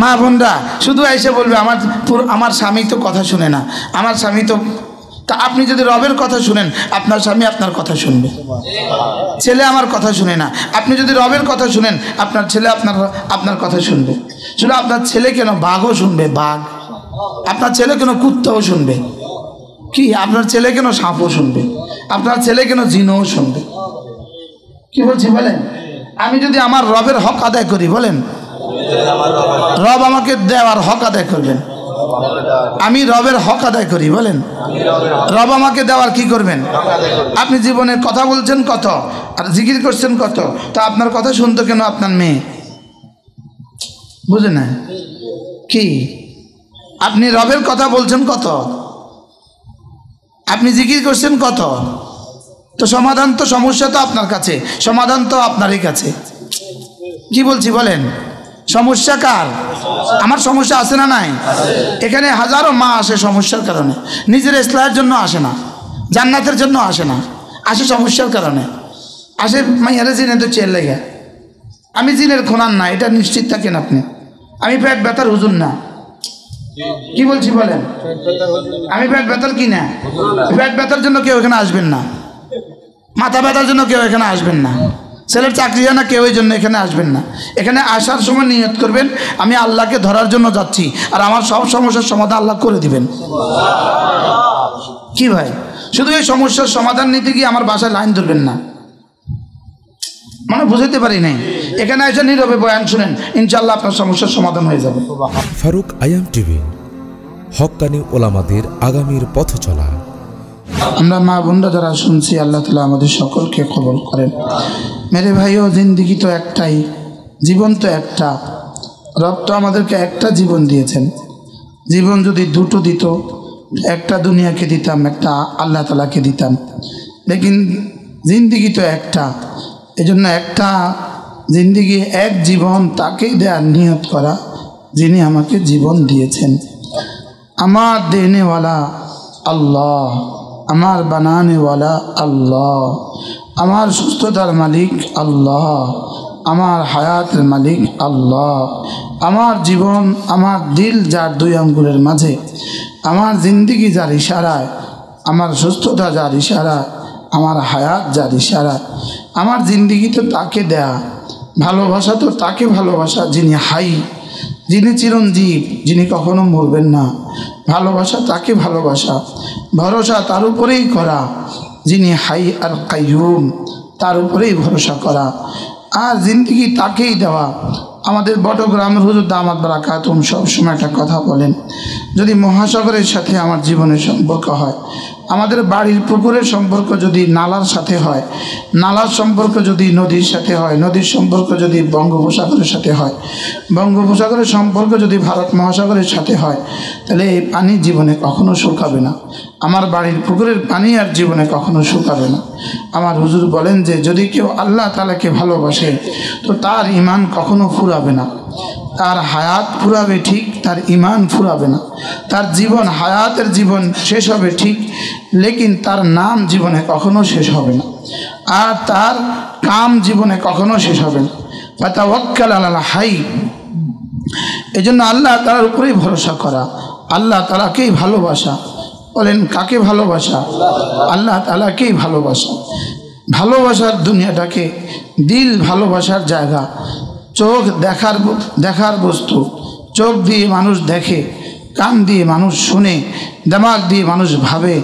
মা বোনরা শুধু এসে বলবে আমার স্বামী তো কথা শুনে না, আমার স্বামী তো। তা আপনি যদি রবের কথা শুনেন, আপনার স্বামী আপনার কথা শুনবে। ছেলে আমার কথা শুনে না, আপনি যদি রবের কথা শুনেন, আপনার ছেলে আপনার কথা শুনবে। শুধু আপনার ছেলে কেন, বাঘও শুনবে, বাঘ। আপনার ছেলে কেন, কুত্তাও শুনবে। কি আপনার ছেলে কেন, সাপও শুনবে। আপনার ছেলে কেন, জিনও শুনবে। কি বলছি বলেন? আমি যদি আমার রবের হক আদায় করি, বলেন, রব আমাকে দেওয়ার হক আদায় করবেন। আমি রবের হক আদায় করি, বলেন, রব আমাকে দেওয়ার কি করবেন? আপনি জীবনে কথা বলছেন কত, আর জিকির করছেন কত, তা আপনার কথা শুনতো কেন আপনার মেয়ে? বুঝে না কি? আপনি রবের কথা বলছেন কত, আপনি জিকির করছেন কত, তো সমাধান তো, সমস্যা তো আপনার কাছে, সমাধান তো আপনারই কাছে। কি বলছি বলেন? সমস্যা কার? আমার সমস্যা আছে না নাই? এখানে হাজারো মা আসে সমস্যার কারণে, নিজের ইসলাহের জন্য আসে না, জান্নাতের জন্য আসে না, আসে সমস্যার কারণে। আসে মাইয়ারে জিনে তো চেয়ে লেগে। আমি জিনের খোনান না, এটা নিশ্চিত থাকেন আপনি। আমি পেট ব্যথার হুজুর না। কি বলছি বলেন? আমি পেট ব্যথার কি না? পেট ব্যথার জন্য কেউ এখানে আসবেন না, মাথা ব্যথার জন্য কেউ এখানে আসবেন না, ছেলের চাকরি হয় না কেউ এই জন্য এখানে আসবেন না। এখানে আসার সময় নিয়ত করবেন আমি আল্লাহকে ধরার জন্য যাচ্ছি, আর আমার সব সমস্যার সমাধান আল্লাহ করে দিবেন। কি ভাই, শুধু এই সমস্যার সমাধান নিতে গিয়ে আমার বাসায় লাইন ধরবেন না, মানে বুঝাইতে পারি নাই। এখানে এসে নীরবে বয়ান শুনেন, ইনশাআল্লাহ আপনার সমস্যার সমাধান হয়ে যাবে। ফারুক আয়াম টিভি, হক্কানি ওলামাদের আগামীর পথ চলা। আমরা মা বোনরা যারা শুনছি, আল্লাহ তাআলা আমাদের সকলকে কবুল করেন। মেরে ভাইও, জিন্দেগি তো একটাই, জীবন তো একটা। রব তো আমাদেরকে একটা জীবন দিয়েছেন। জীবন যদি দুটো দিত, একটা দুনিয়াকে দিতাম, একটা আল্লাহ তাআলাকে দিতাম। লেকিন জিন্দেগি তো একটা, এজন্য একটা জিন্দেগি, এক জীবন, তাকেই দেওয়ার নিয়ত করা যিনি আমাকে জীবন দিয়েছেন। আমার দেনেওয়ালা আল্লাহ, আমার বানানেওয়ালা আল্লাহ, আমার সুস্থতার মালিক আল্লাহ, আমার হায়াতের মালিক আল্লাহ। আমার জীবন, আমার দিল যার দুই আঙ্গুলের মাঝে, আমার জিন্দেগি যার ইশারায়, আমার সুস্থতা যার ইশারায়, আমার হায়াত যার ইশারায়, আমার জিন্দেগি তো তাকে দেয়া, ভালোবাসা তো তাকে ভালোবাসা যিনি হাই, যিনি চিরঞ্জীব, যিনি কখনো মরবেন না। ভালোবাসা তাকে ভালোবাসা, ভরসা তার উপরেই করা, যিনি হাই আর কাইয়ুম, তার উপরেই ভরসা করা। আর জিন্দেগি তাকেই দেওয়া। আমাদের বটগ্রামের হুজুর দামাত বারাকাতুহুম সবসময় একটা কথা বলেন, যদি মহাসাগরের সাথে আমার জীবনের সম্পর্ক হয়, আমাদের বাড়ির পুকুরের সম্পর্ক যদি নালার সাথে হয়, নালার সম্পর্ক যদি নদীর সাথে হয়, নদীর সম্পর্ক যদি বঙ্গোপসাগরের সাথে হয়, বঙ্গোপসাগরের সম্পর্ক যদি ভারত মহাসাগরের সাথে হয়, তাহলে এই পানি জীবনে কখনো শুকাবে না। আমার বাড়ির পুকুরের পানি আর জীবনে কখনো শুকাবে না। আমার হুজুর বলেন যে যদি কেউ আল্লাহ তাআলাকে ভালোবাসে, তো তার ঈমান কখনো ফুরাবে না। তার হায়াত ফুরাবে ঠিক, তার ঈমান ফুরাবে না। তার জীবন, হায়াতের জীবন শেষ হবে ঠিক, লেকিন তার নাম জীবনে কখনো শেষ হবে না, আর তার কাম জীবনে কখনো শেষ হবে না। ফাতাওয়াক্কাল আলাল হাই, এজন্য আল্লাহ তাআলার উপরেই ভরসা করা, আল্লাহ তাআলাকেই ভালোবাসা। বলেন কাকে ভালোবাসা? আল্লাহ তাআলাকেই ভালোবাসা। ভালোবাসার দুনিয়াটাকে, দিল ভালোবাসার জায়গা। চোখ দেখার বস্তু, চোখ দিয়ে মানুষ দেখে, কান দিয়ে মানুষ শুনে, দিমাগ দিয়ে মানুষ ভাবে,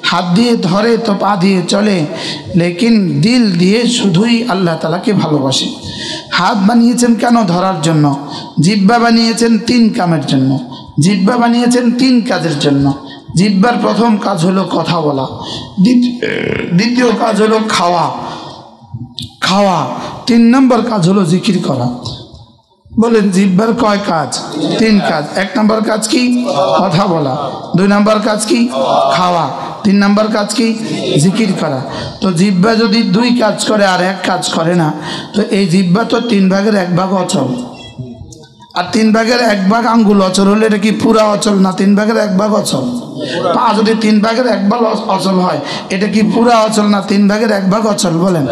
হাত দিয়ে ধরে তো পা দিয়ে চলে, লেকিন দিল দিয়ে শুধুই আল্লাহ তাআলাকে ভালোবাসে। হাত বানিয়েছেন কেন? ধরার জন্য। জিহ্বা বানিয়েছেন 3 কামের জন্য। জিহ্বা বানিয়েছেন 3 কাজের জন্য। জিহ্বার প্রথম কাজ হলো কথা বলা, দ্বিতীয় কাজ হলো খাওয়া, 3 নম্বর কাজ হলো জিকির করা। বলেন জিহ্বার কয় কাজ? 3 কাজ। 1 নম্বর কাজ কি? কথা বলা। 2 নম্বর কাজ কি? খাওয়া। 3 নম্বর কাজ কি? জিকির করা। তো জিহ্বা যদি 2 কাজ করে আর 1 কাজ করে না, তো এই জিহ্বা তো 3 ভাগের 1 ভাগ অচল। আর 3 ভাগের 1 ভাগ আঙ্গুল অচল হলে এটা কি পুরা অচল না 3 ভাগের 1 ভাগ অচল? পা যদি 3 ভাগের 1 ভাগ অচল হয়, এটা কি পুরা অচল না 3 ভাগের 1 ভাগ অচল? বলেন।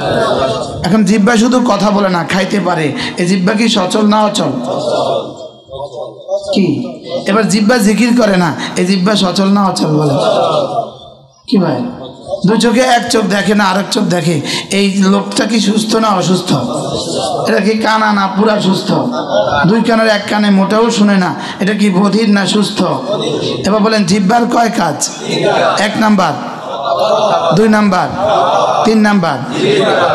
এখন জিহ্বা শুধু কথা বলে না, খাইতে পারে, এই জিহ্বা কি সচল না অচল? কি? এবার জিহ্বা জিকির করে না, এই জিহ্বা সচল না অচল বলে? কি ভাই? দুই চোখে এক চোখ দেখে না আরেক চোখ দেখে, এই লোকটা কি সুস্থ না অসুস্থ? এটা কি কানা না পুরা সুস্থ? দুই কানের এক কানে মোটেও শুনে না, এটা কি বধির না সুস্থ? এবার বলেন জিহ্বার কয় কাজ? 1 নাম্বার, 2 নাম্বার, 3 নাম্বার।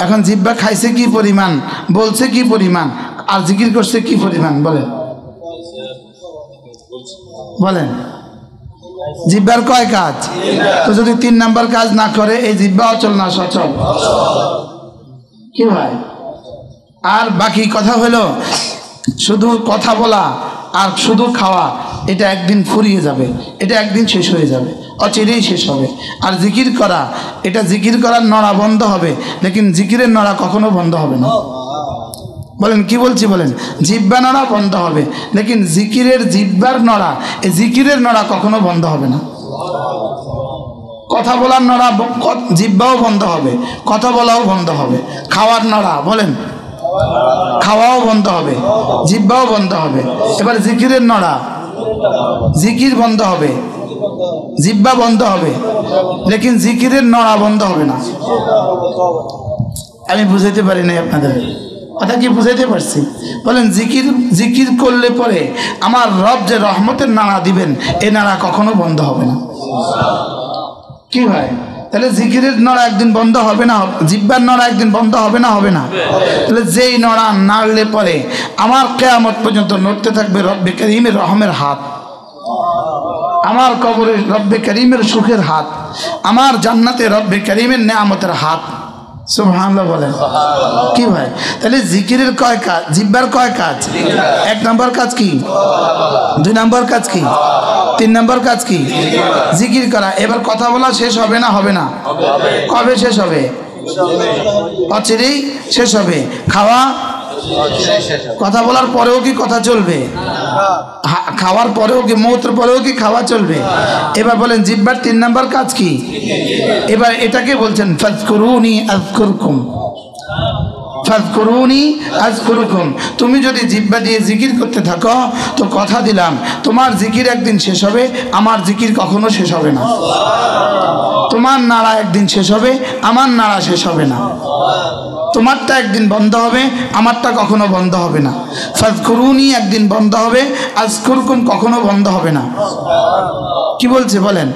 এখন জিহ্বা খাইছে কি পরিমাণ, বলছে কি পরিমাণ, আর জিকির করছে কি পরিমাণ বলেন? বলেন জিহ্বার কয় কাজ? তো যদি 3 নাম্বার কাজ না করে এই জিহ্বা অচল না সচল? কি ভাই? আর বাকি কথা হলো শুধু কথা বলা আর শুধু খাওয়া, এটা একদিন ফুরিয়ে যাবে, এটা একদিন শেষ হয়ে যাবে, অচিরেই শেষ হবে। আর জিকির করা, এটা জিকির করার নড়া বন্ধ হবে, লেকিন জিকিরের নড়া কখনো বন্ধ হবে না। বলেন কি বলছি বলেন? জিহ্বা নড়া বন্ধ হবে, লেকিন জিকিরের জিহ্বার নড়া, এই জিকিরের নড়া কখনো বন্ধ হবে না। কথা বলার নড়া জিহ্বাও বন্ধ হবে, কথা বলাও বন্ধ হবে। খাওয়ার নড়া বলেন, খাওয়াও বন্ধ হবে, জিহ্বাও বন্ধ হবে। এবার জিকিরের নড়া, জিকির বন্ধ হবে, জিহ্বা বন্ধ হবে, লেকিন জিকিরের নড়া বন্ধ হবে না। আমি বুঝাইতে পারি নাই আপনাদের কথা, কি বুঝাইতে পারছি? বলেন জিকির জিকির করলে পরে আমার রব যে রহমতের নাড়া দিবেন, এই নাড়া কখনো বন্ধ হবে না। কি ভাই? তাহলে জিকিরের নড়া একদিন বন্ধ হবে না, জিহ্বার নড়া একদিন বন্ধ হবে না? হবে না। তাহলে যেই নড়া নাড়লে পরে আমার কিয়ামত পর্যন্ত নড়তে থাকবে রব্বে করিমের রহমের হাত, আমার কবরে রব্বে করিমের সুখের হাত, আমার জান্নাতে রব্বে করিমের নেয়ামতের হাত। সুবহানাল্লাহ বলেন। কি ভাই? তাহলে জিকিরের কয় কাজ? জিহ্বার কয় কাজ? 1 নাম্বার কাজ কি? 2 নাম্বার কাজ কি? 3 নাম্বার কাজ কি? জিকির করা। এবার কথা বলা শেষ হবে না? হবে না। কবে শেষ হবে? অচিরেই শেষ হবে। খাওয়া, কথা বলার পরেও কি কথা চলবে? খাওয়ার পরেও কি, মৌতের পরেও কি খাওয়া চলবে? এবার বলেন জিহ্বার 3 নাম্বার কাজ কি? এবার এটাকে বলছেন ফাযকুরুনি আযকুরকুম, ফাযকুরুনি আযকুরকুম। তুমি যদি জিহ্বা দিয়ে জিকির করতে থাকো তো কথা দিলাম তোমার জিকির একদিন শেষ হবে, আমার জিকির কখনো শেষ হবে না। তোমার নাড়া একদিন শেষ হবে, আমার নাড়া শেষ হবে না। তোমারটা একদিন বন্ধ হবে, আমারটা কখনো বন্ধ হবে না। ফাযকুরুনি একদিন বন্ধ হবে, আযকুরকুম কখনো বন্ধ হবে না। কি বলছে বলেন?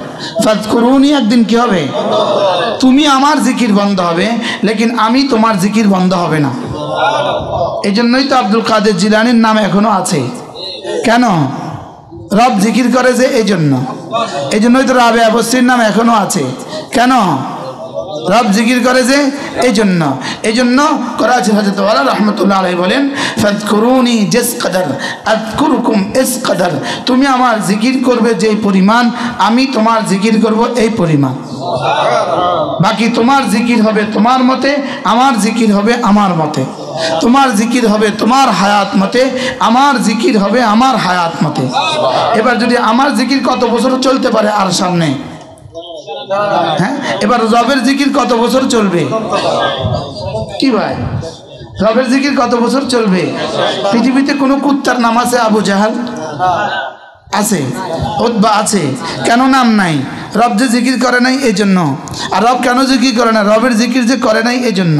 ফাযকুরুনি একদিন কি হবে? তুমি আমার জিকির বন্ধ হবে, লেকিন আমি তোমার জিকির বন্ধ হবে না। এই জন্যই তো আব্দুল কাদের জিলানীর নাম এখনো আছে। কেন? রব জিকির করে যে, এই জন্যই তো রাবেয়া বস্তির নাম এখনো আছে। কেন? রব জিকির করে যে, এই জন্য করাচি হযরত ওয়ালা রাহমাতুল্লাহ আলাইহি বলেন ফাযকুরুনি জিস কদর আযকুরকুম ইস কদর। তুমি আমার জিকির করবে যে পরিমাণ, আমি তোমার জিকির করব এই পরিমাণ। বাকি তোমার জিকির হবে তোমার মতে, আমার জিকির হবে আমার মতে। তোমার জিকির হবে তোমার হায়াত মতে, আমার জিকির হবে আমার হায়াত মতে। এবার যদি আমার জিকির কত বছর চলতে পারে আর সামনে, হ্যাঁ, এবার রবের জিকির কত বছর চলবে? কি ভাই? রবের জিকির কত বছর চলবে? পৃথিবীতে কোনো কুত্তার নাম আছে আবু জাহাল? আছে? উতবা আছে? কেন নাম নাই? রব যে জিকির করে নাই এই জন্য। আর রব কেন জিকির করে না? রবের জিকির যে করে নাই এই জন্য।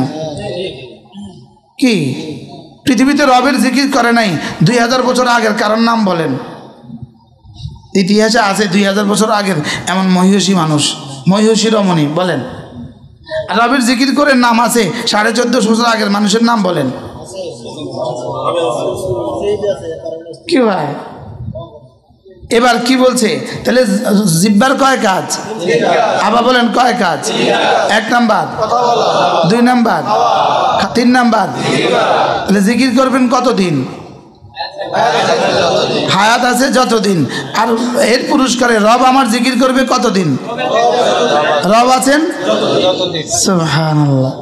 কি পৃথিবীতে রবের জিকির করে নাই 2000 বছর আগের কারণ নাম বলেন? ইতিহাসে আছে 2000 বছর আগের এমন মহিষী মানুষ, মহিষী রমণী বলেন। রবের জিকির করে নাম আছে 1450 বছর আগের মানুষের নাম বলেন। কি ভাই? এবার কি বলছে? তাহলে জিহ্বার কয় কাজ? আবার বলেন কয় কাজ? 1 নাম্বার, 2 নাম্বার, 3 নাম্বার। তাহলে জিকির করবেন কতদিন? হায়াত আছে যতদিন। আর এর পুরস্কারে রব আমার জিকির করবে কতদিন? রব আছেন সুবহানাল্লাহ।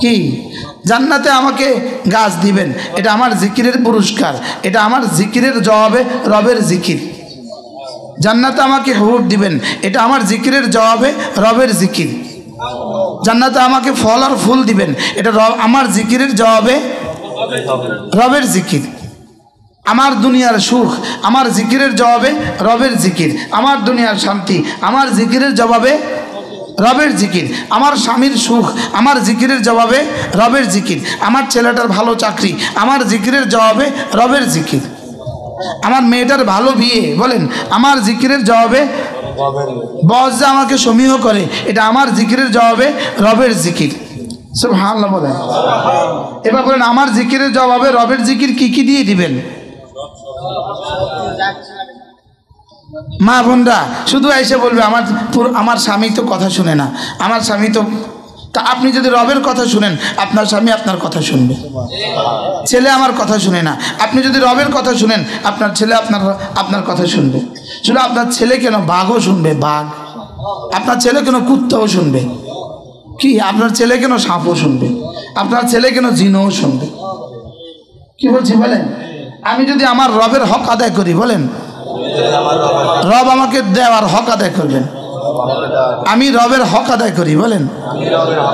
কি জান্নাতে আমাকে গাছ দিবেন, এটা আমার জিকিরের পুরস্কার, এটা আমার জিকিরের জবাবে রবের জিকির। জান্নাতে আমাকে হুর দিবেন, এটা আমার জিকিরের জবাবে রবের জিকির। জান্নাতে আমাকে ফল আর ফুল দিবেন, এটা আমার জিকিরের জবাবে রবের জিকির। আমার দুনিয়ার সুখ আমার জিকিরের জবাবে রবের জিকির, আমার দুনিয়ার শান্তি আমার জিকিরের জবাবে রবের জিকির, আমার স্বামীর সুখ আমার জিকিরের জবাবে রবের জিকির, আমার ছেলেটার ভালো চাকরি আমার জিকিরের জবাবে রবের জিকির, আমার মেয়েটার ভালো বিয়ে বলেন আমার জিকিরের জবাবে, বস যে আমাকে সমীহ করে এটা আমার জিকিরের জবাবে রবের জিকির। সুবহানাল্লাহ বলেন। এবার বলেন আমার জিকিরের জবাবে রবের জিকির কি কি দিয়ে দিবেন? মা বোনরা শুধু এসে বলবে আমার স্বামী তো কথা শুনে না, আমার স্বামী তো, তা আপনি যদি রবের কথা শুনেন আপনার স্বামী আপনার কথা শুনবে। ছেলে আমার কথা শুনে না, আপনি যদি রবের কথা শুনেন আপনার ছেলে আপনার কথা শুনবে। শুধু আপনার ছেলে কেন বাঘও শুনবে, বাঘ। আপনার ছেলে কেন কুত্তাও শুনবে, কি আপনার ছেলে কেন সাপও শুনবে, আপনার ছেলে কেন জিনও শুনবে। কি বলছি বলেন? আমি যদি আমার রবের হক আদায় করি, বলেন রব আমাকে দেওয়ার হক আদায় করবেন। আমি রবের হক আদায় করি, বলেন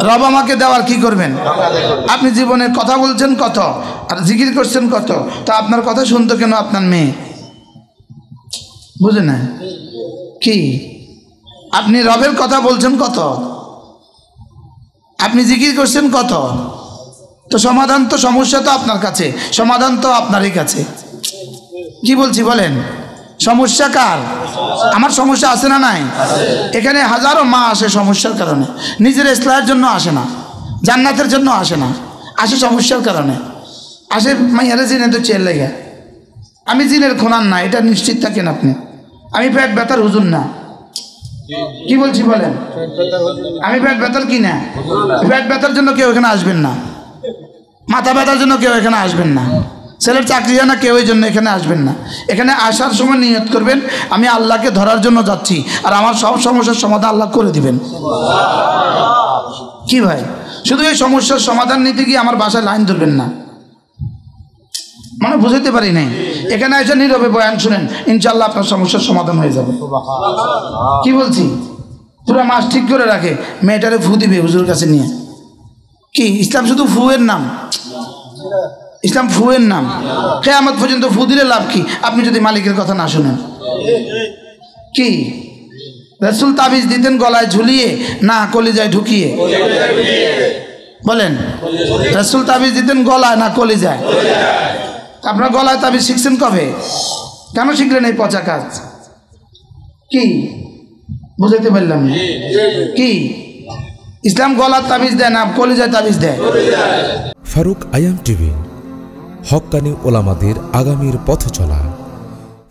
রব আমাকে দেওয়ার কি করবেন? আপনি জীবনে কথা বলছেন কত আর জিকির করছেন কত, তা আপনার কথা শুনতো কেন আপনার মেয়ে? বুঝে না কি? আপনি রবের কথা বলছেন কত, আপনি জিকির করছেন কত, তো সমাধান তো, সমস্যা তো আপনার কাছে, সমাধান তো আপনারই কাছে। কি বলছি বলেন? সমস্যা কার? আমার সমস্যা আছে না নাই? এখানে হাজারো মা আসে সমস্যার কারণে, নিজের ইসলাহের জন্য আসে না, জান্নাতের জন্য আসে না, আসে সমস্যার কারণে। আসে মাইয়ারে জিনে তো চেয়ে লেগে। আমি জিনের খোনান না, এটা নিশ্চিত থাকেন আপনি। আমি পেট ব্যথার হুজুর না। কি বলছি বলেন? আমি পেট ব্যথার কি না? পেট ব্যথার জন্য কেউ এখানে আসবেন না, মাথা ব্যথার জন্য কেউ এখানে আসবেন না, ছেলের চাকরি হয় না কেউ এই জন্য এখানে আসবেন না। এখানে আসার সময় নিয়ত করবেন আমি আল্লাহকে ধরার জন্য যাচ্ছি, আর আমার সব সমস্যার সমাধান আল্লাহ করে দিবেন। কি ভাই, শুধু এই সমস্যার সমাধান নিতে গিয়ে আমার বাসায় লাইন ধরবেন না, মানে বুঝাইতে পারি নাই। এখানে এসে নীরবে বয়ান শুনেন, ইনশাল্লাহ আপনার সমস্যার সমাধান হয়ে যাবে। কি বলছি? পুরো মাস ঠিক করে রাখে, মেয়েটারে ফু দিবে হুজুর কাছে নিয়ে। কি ইসলাম শুধু ফুয়ের নাম? ইসলাম ফুয়ের নাম। কিয়ামত পর্যন্ত ফু দিলে লাভ কি আপনি যদি মালিকের কথা না শুনেন? কি রাসূল তাবিজ দিতেন গলায় ঝুলিয়ে না কলিজায় ঢুকিয়ে? বলেন রাসূল তাবিজ দিতেন গলায় না কলিজায়? আপনার গলায় তাবিজ শিখছেন কবে? কেন শিখলেন এই পচা কাজ? কি বুঝাইতে পারলাম না? কি ইসলাম গলার তাবিজ দেয় না কলিজায় তাবিজ দেয়? ফারুক আয়াম টিভি, হক্কানি ওলামাদের আগামীর পথ চলা।